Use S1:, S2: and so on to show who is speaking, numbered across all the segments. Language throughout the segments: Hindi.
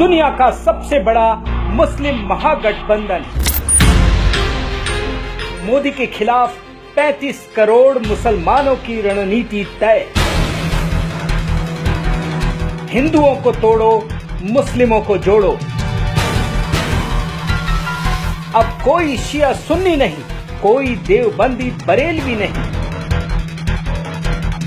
S1: दुनिया का सबसे बड़ा मुस्लिम महागठबंधन। मोदी के खिलाफ 35 करोड़ मुसलमानों की रणनीति तय। हिंदुओं को तोड़ो, मुस्लिमों को जोड़ो। अब कोई शिया सुन्नी नहीं, कोई देवबंदी बरेलवी नहीं।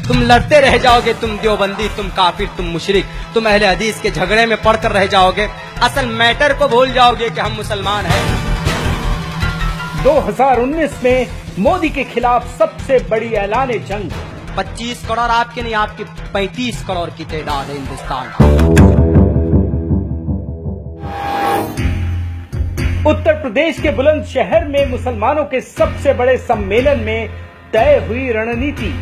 S2: तुम लड़ते रह जाओगे, तुम देवबंदी, तुम काफिर, तुम मुशरिक, तुम अहले हदीस के झगड़े में पड़कर रह जाओगे। असल मैटर को भूल जाओगे कि हम मुसलमान हैं।
S1: 2019 में मोदी के खिलाफ सबसे बड़ी ऐलान जंग।
S2: 25 करोड़ आपके नहीं, आपकी 35 करोड़ की तादाद है हिंदुस्तान।
S1: उत्तर प्रदेश के बुलंदशहर में मुसलमानों के सबसे बड़े सम्मेलन में तय हुई रणनीति।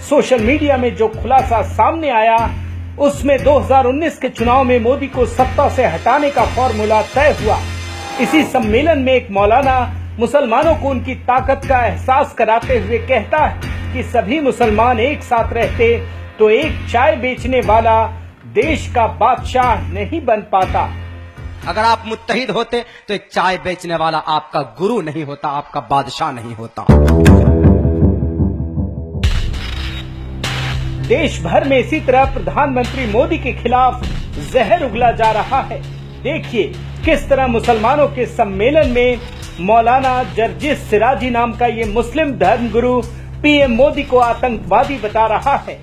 S1: सोशल मीडिया में जो खुलासा सामने आया, उसमें 2019 के चुनाव में मोदी को सत्ता से हटाने का फॉर्मूला तय हुआ। इसी सम्मेलन में एक मौलाना मुसलमानों को उनकी ताकत का एहसास कराते हुए कहता है कि सभी मुसलमान एक साथ रहते तो एक चाय बेचने वाला देश का बादशाह नहीं बन पाता।
S2: अगर आप मुत्तहिद होते तो एक चाय बेचने वाला आपका गुरु नहीं होता, आपका बादशाह नहीं होता।
S1: देश भर में इसी तरह प्रधानमंत्री मोदी के खिलाफ जहर उगला जा रहा है। देखिए किस तरह मुसलमानों के सम्मेलन में मौलाना जर्जिस सिराजी नाम का ये मुस्लिम धर्मगुरु पीएम मोदी को आतंकवादी बता रहा है।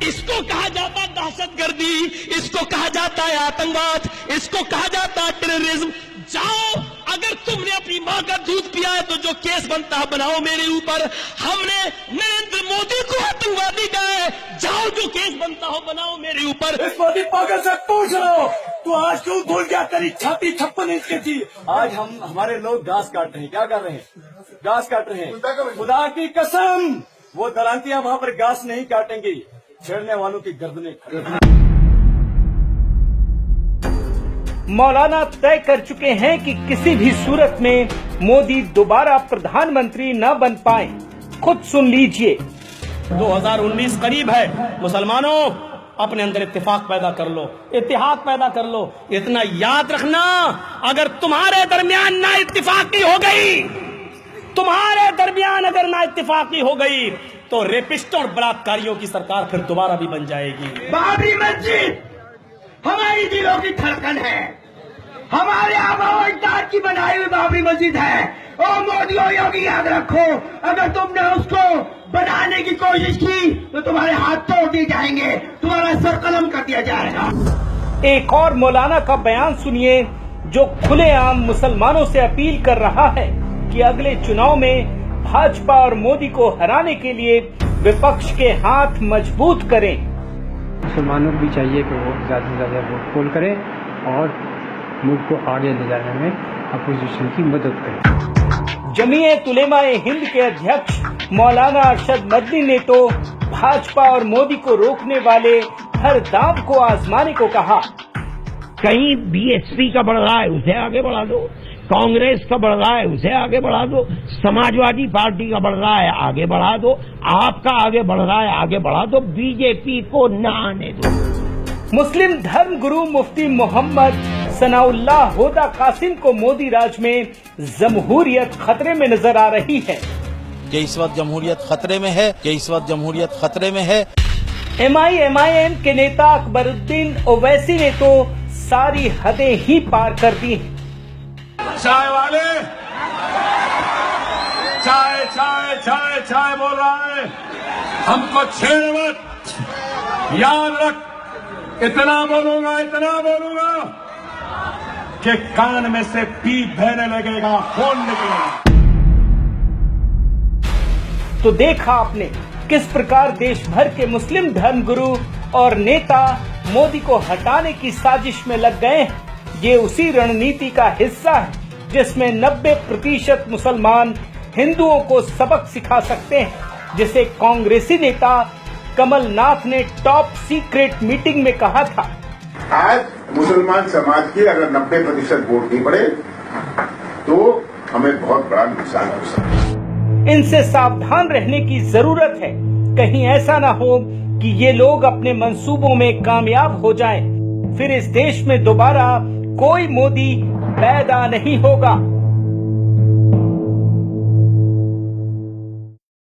S3: इसको कहा जाता है दहशतगर्दी, इसको कहा जाता है आतंकवाद, इसको कहा जाता है टेररिज्म। जाओ, अगर तुमने अपनी मां का दूध पिया है तो जो केस बनता है बनाओ मेरे ऊपर। हमने नरेंद्र मोदी को आतंकवादी कहा है, जाओ जो केस बनता हो बनाओ मेरे ऊपर।
S4: इस मोदी पागल से पूछ लो, तू आज क्यों भूल गया? तेरी छाती 56 इंच की थी। आज हमारे लोग घास काट रहे हैं। क्या कर रहे हैं? घास काट रहे हैं। खुदा की कसम, वो दलांतियां वहां पर घास नहीं काटेंगी, छेड़ने वालों की गर्दनें।
S1: मौलाना तय कर चुके हैं कि किसी भी सूरत में मोदी दोबारा प्रधानमंत्री न बन पाए। खुद सुन लीजिए।
S3: 2019 करीब है। मुसलमानों, अपने अंदर इत्तेफाक पैदा कर लो, इत्तेहाद पैदा कर लो। इतना याद रखना, अगर तुम्हारे दरमियान ना इत्तेफाकी हो गई, तुम्हारे दरमियान अगर ना इत्तेफाकी हो गई तो रेपिस्टों और बलात्कारियों की सरकार फिर दोबारा भी बन जाएगी।
S5: बाबरी मस्जिद हमारी दिलों की धड़कन है, हमारे आबाओ अजदाद की बनाई हुई बाबरी मस्जिद है। ओ मोदी और योगी, याद रखो, अगर तुमने उसको बनाने की कोशिश की तो तुम्हारे हाथ तोड़ दिए जाएंगे, तुम्हारा सर कलम कर दिया जाएगा।
S1: एक और मौलाना का बयान सुनिए, जो खुलेआम मुसलमानों से अपील कर रहा है कि अगले चुनाव में भाजपा और मोदी को हराने के लिए विपक्ष के हाथ मजबूत करें।
S6: मुसलमानों को भी चाहिए कि वो ज़्यादा से ज़्यादा वोट पोल करें और मुल्क को आगे ले जाने में अपोजिशन की मदद करें।
S1: जमीयत उलेमाए हिंद के अध्यक्ष मौलाना अरशद मदनी ने तो भाजपा और मोदी को रोकने वाले हर दांव को आजमाने को कहा।
S7: कहीं बीएसपी का बढ़ रहा है उसे आगे बढ़ा दो, कांग्रेस का बढ़ रहा है उसे आगे बढ़ा दो, समाजवादी पार्टी का बढ़ रहा है आगे बढ़ा दो, आपका आगे बढ़ रहा है आगे बढ़ा दो, बीजेपी को न आने दो।
S1: मुस्लिम धर्म गुरु मुफ्ती मोहम्मद सनाउल्लाह होदा कासिम को मोदी राज में जमहूरियत खतरे में नजर आ रही है।
S8: कि इस वक्त जमहूरियत खतरे में है, कि इस वक्त जमहूरियत खतरे में है।
S1: MIM के नेता अकबरुद्दीन ओवैसी ने तो सारी हदें ही पार कर दी हैं।
S4: चाय वाले, चाय चाय चाय चाय बोल रहा है, हमको छेड़ मत। याद रख, इतना बोलूंगा कि कान में से पीप बहने लगेगा, खून निकलेगा।
S1: तो देखा आपने किस प्रकार देश भर के मुस्लिम धर्मगुरु और नेता मोदी को हटाने की साजिश में लग गए हैं। ये उसी रणनीति का हिस्सा है जिसमें 90% मुसलमान हिंदुओं को सबक सिखा सकते हैं, जिसे कांग्रेसी नेता कमलनाथ ने टॉप सीक्रेट मीटिंग में कहा था।
S9: आज मुसलमान समाज के अगर 90% वोट नहीं पड़े तो हमें बहुत बड़ा नुकसान हो सकता है।
S1: इनसे सावधान रहने की जरूरत है, कहीं ऐसा ना हो कि ये लोग अपने मंसूबों में कामयाब हो जाएं, फिर इस देश में दोबारा कोई मोदी पैदा नहीं होगा।